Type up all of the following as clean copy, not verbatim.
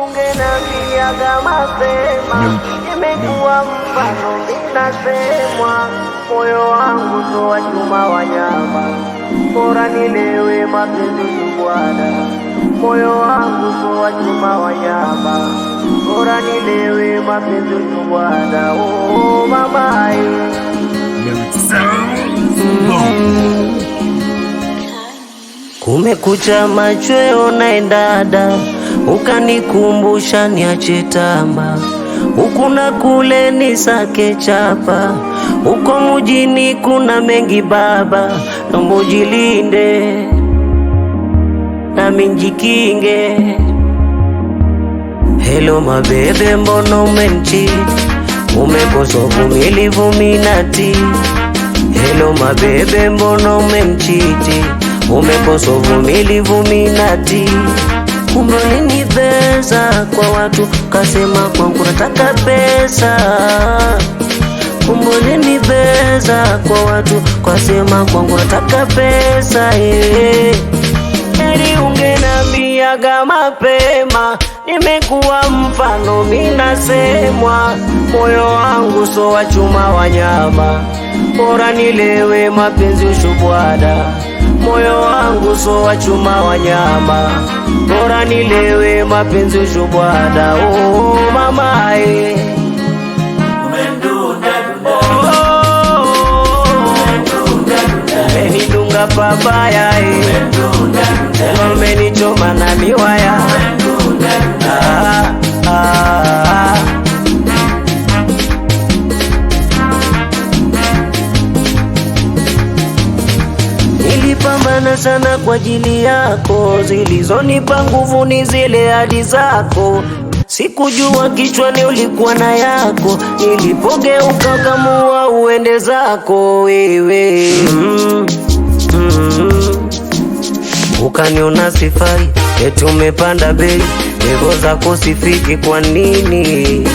Ungenambia mapema, nimekuwa mfano ninasemwa. Moyo wangu so wa chuma wa nyama, bora nilewe mapenzi Bwana. Moyo wangu so wa chuma wa nyama, bora nilewe mapenzi Bwana. Oh mama, kumekucha machweo naendada, ukanikumbusha niache tamba, huku na kule nisake chapa, huko mjini kuna mengi baba, naomba ujilinde nami njikinge. Hello mabebe, mbona umenicheat? Umekosa uvumilivu minati. Hello mabebe, mbona umenicheat? Umekosa uvumilivu minati. Kumbe ulinibeza kwa watu, kasema kwangu nataka pesa. Kumbe ulinibeza kwa watu, kasema kwangu nataka pesa. Heri ungenambia mapema, nimekuwa mfano minasemwa. Moyo wangu so wa chuma wa nyama, bora nilewe mapenzi ushubwada. Moyo wangu so wa chuma wa nyama, bora nilewe mapenzi ushubwada. Oh mama, umenidunga papaya, umenichoma na miwaya. Nilipambana sana kwa ajili yako, zilizonipa nguvu ni zile ahadi zako. Sikujua kichwani ulikuwa na yako, nilipogeuka ukamua uende zako wewe. Ukaniona sifai, eti umepanda bei, levo zako sifiki kwa nini?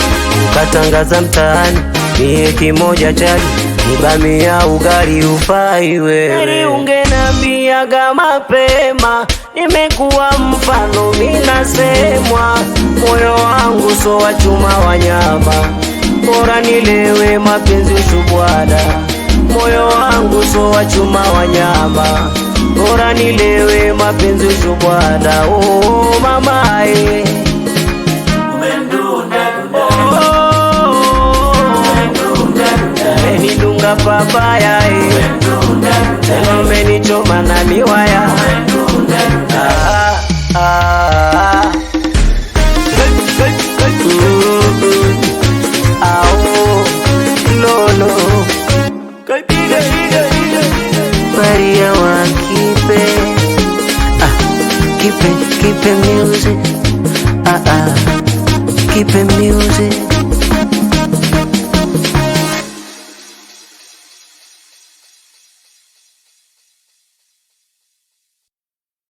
Ukatangaza mtaani, mie kimoja chali, nibamia ugali ufai wewe. Heri ungenambia mapema, nimekuwa mfano minasemwa. Moyo wangu so wa chuma wa nyama, bora nilewe mapenzi ushubwada. Moyo wangu so wa chuma wa nyama, bora nilewe mapenzi ushubwada. Oh mama, umenidunga papaya, tena umenichoma na miwaya. Maria wa keep it music, keep it music.